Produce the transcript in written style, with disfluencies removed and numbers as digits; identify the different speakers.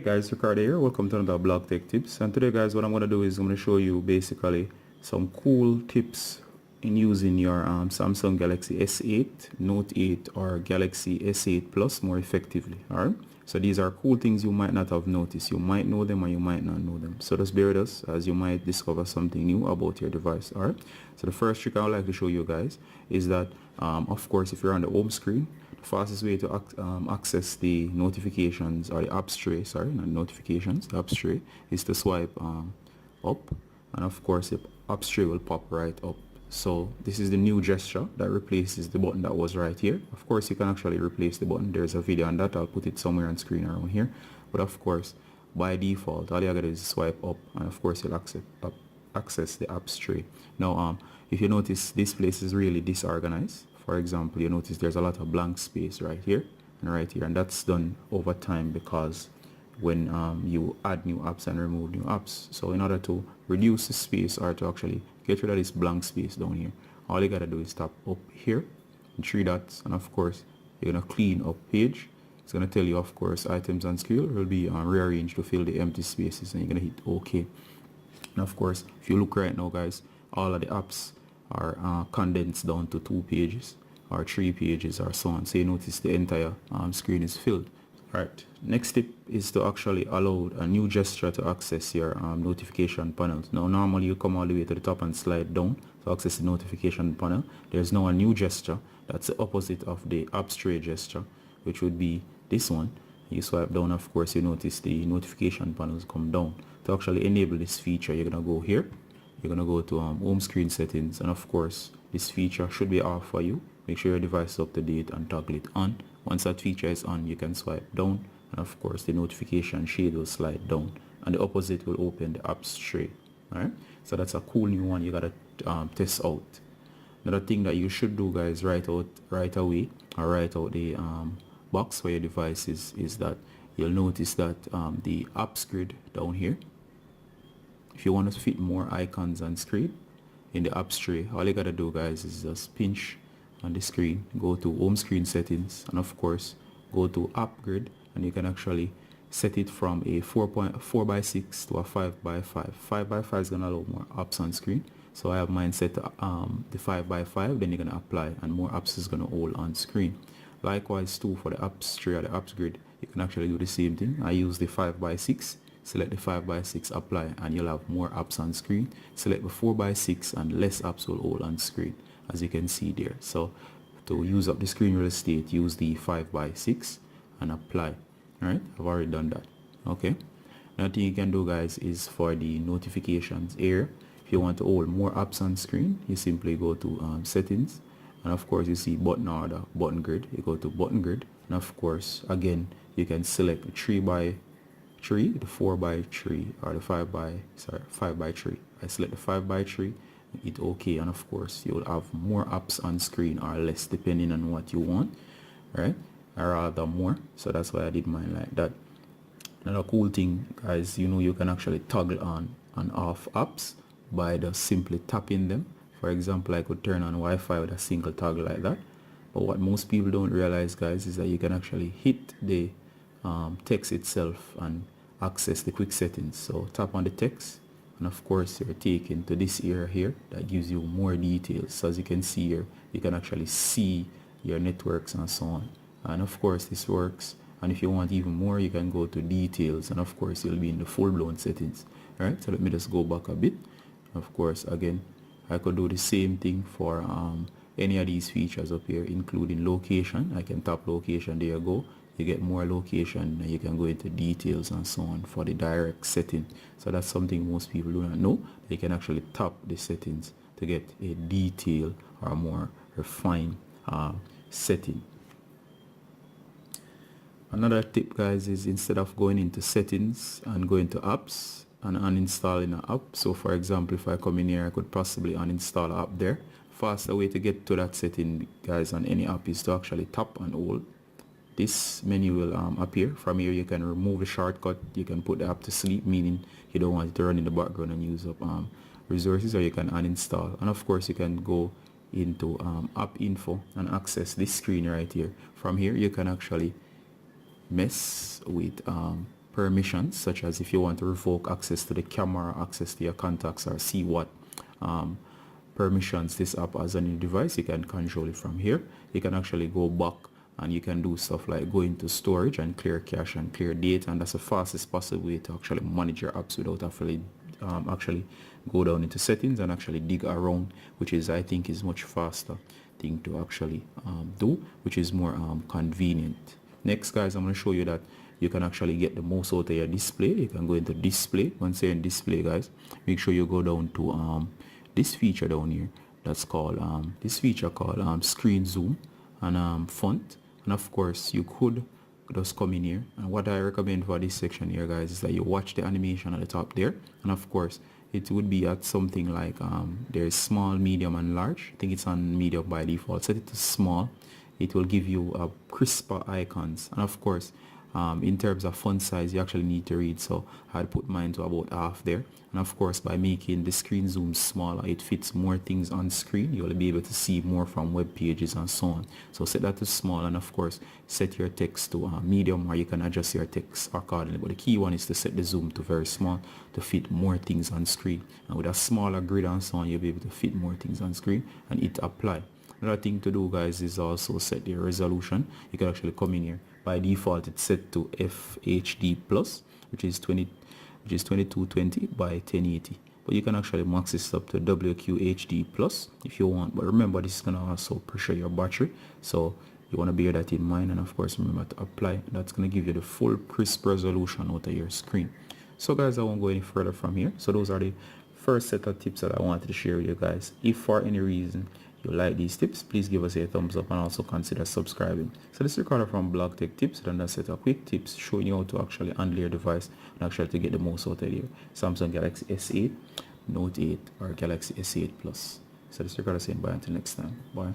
Speaker 1: Guys, Ricardo here. Welcome to another Blog Tech Tips. And today guys, what I'm going to do is I'm going to show you basically some cool tips in using your Samsung Galaxy S8, Note 8 or Galaxy S8 Plus more effectively. Alright, so these are cool things you might not have noticed. You might know them or you might not know them. So just bear with us as you might discover something new about your device. Alright, so the first trick I would like to show you guys is that of course if you're on the home screen, fastest way to access the notifications or the apps tray, sorry, not notifications, the apps tray, is to swipe up, and of course the apps tray will pop right up. So this is the new gesture that replaces the button that was right here. Of course you can actually replace the button. There's a video on that. I'll put it somewhere on screen around here, but of course by default all you gotta do is swipe up, and of course you'll access the apps tray. Now if you notice, this place is really disorganized. For example, you notice there's a lot of blank space right here and right here, and that's done over time because when you add new apps and remove new apps. So in order to reduce the space or to actually get rid of this blank space down here, all you gotta do is tap up here, three dots, and of course you're gonna clean up page. It's gonna tell you, of course, items on screen will be rearranged to fill the empty spaces, and you're gonna hit OK. And of course, if you look right now, guys, all of the apps are condensed down to 2 pages or 3 pages or so on. So you notice the entire screen is filled. Right. Next tip is to actually allow a new gesture to access your notification panels. Now normally you come all the way to the top and slide down to access the notification panel. There's now a new gesture that's the opposite of the apps tray gesture, which would be this one. You swipe down, of course you notice the notification panels come down. To actually enable this feature, you're gonna go here. You're gonna go to home screen settings, and of course this feature should be off for you. Make sure your device is up to date and toggle it on. Once that feature is on, you can swipe down, and of course the notification shade will slide down, and the opposite will open the apps tray. Alright, so that's a cool new one you gotta test out. Another thing that you should do, guys, right away or right out the box where your device is that you'll notice that the apps grid down here, if you want to fit more icons on screen in the apps tray, all you gotta do, guys, is just pinch on the screen, go to home screen settings, and of course go to app grid, and you can actually set it from a 4x6 to a 5x5. 5x5 is gonna allow more apps on screen, so I have mine set to the 5x5. Then you're gonna apply, and more apps is gonna hold on screen. Likewise too for the apps tray or the apps grid, you can actually do the same thing. I use the 5x6. Select the 5x6, apply, and you'll have more apps on screen. Select the 4x6 and less apps will hold on screen, as you can see there. So to use up the screen real estate, use the 5x6 and apply. Alright, I've already done that. Okay, another thing you can do, guys, is for the notifications area. If you want to hold more apps on screen, you simply go to settings, and of course you see button order, button grid. You go to button grid, and of course again you can select the 3x3, the 4x3, or the 5x3. I select the 5x3, hit OK, and of course you'll have more apps on screen or less depending on what you want, right? Or rather more. So that's why I did mine like that. Another cool thing, guys, you can actually toggle on and off apps by just simply tapping them. For example, I could turn on Wi-Fi with a single toggle like that. But what most people don't realize, guys, is that you can actually hit the text itself and access the quick settings. So tap on the text, and of course you're taken to this area here that gives you more details. So as you can see here, you can actually see your networks and so on, and of course this works. And if you want even more, you can go to details, and of course you'll be in the full-blown settings. All right, so let me just go back a bit. Of course, again, I could do the same thing for any of these features up here, including location. I can tap location, there you go. You get more location, and you can go into details and so on for the direct setting. So that's something most people do not know. They can actually tap the settings to get a detail or a more refined setting. Another tip, guys, is instead of going into settings and going to apps and uninstalling an app. So for example, if I come in here, I could possibly uninstall an app there. Faster way to get to that setting, guys, on any app is to actually tap and hold. This menu will appear. From here you can remove the shortcut. You can put the app to sleep, meaning you don't want it to run in the background and use up resources, or you can uninstall. And of course you can go into app info and access this screen right here. From here you can actually mess with permissions, such as if you want to revoke access to the camera, access to your contacts, or see what permissions this app has on your device. You can control it from here. You can actually go back and you can do stuff like go into storage and clear cache and clear data, and that's the fastest possible way to actually manage your apps without actually go down into settings and actually dig around, which is, I think, is much faster thing to actually do, which is more convenient. Next, guys, I'm going to show you that you can actually get the most out of your display. You can go into display. Once you're in display, guys, make sure you go down to this feature down here. That's called this feature called screen zoom and font. And of course, you could just come in here, and what I recommend for this section here, guys, is that you watch the animation at the top there, and of course it would be at something like there's small, medium, and large. I think it's on medium by default. Set it to small. It will give you crisper icons, and of course in terms of font size, you actually need to read, so I'd put mine to about half there. And of course, by making the screen zoom smaller, it fits more things on screen. You'll be able to see more from web pages and so on. So set that to small, and of course set your text to medium, or you can adjust your text accordingly, but the key one is to set the zoom to very small to fit more things on screen. And with a smaller grid and so on, you'll be able to fit more things on screen and hit apply. Another thing to do, guys, is also set the resolution. You can actually come in here. By default, it's set to FHD plus, which is 2220 by 1080. But you can actually max this up to WQHD plus if you want. But remember, this is gonna also pressure your battery, so you want to bear that in mind. And of course, remember to apply. That's gonna give you the full crisp resolution out of your screen. So, guys, I won't go any further from here. So those are the first set of tips that I wanted to share with you guys. If for any reason you like these tips, please give us a thumbs up and also consider subscribing. So this is recorded from Blog Tech Tips, and that's set of quick tips showing you how to actually handle your device and actually to get the most out of your Samsung Galaxy S8, Note 8, or Galaxy S8 Plus. So this is recorded saying bye until next time. Bye.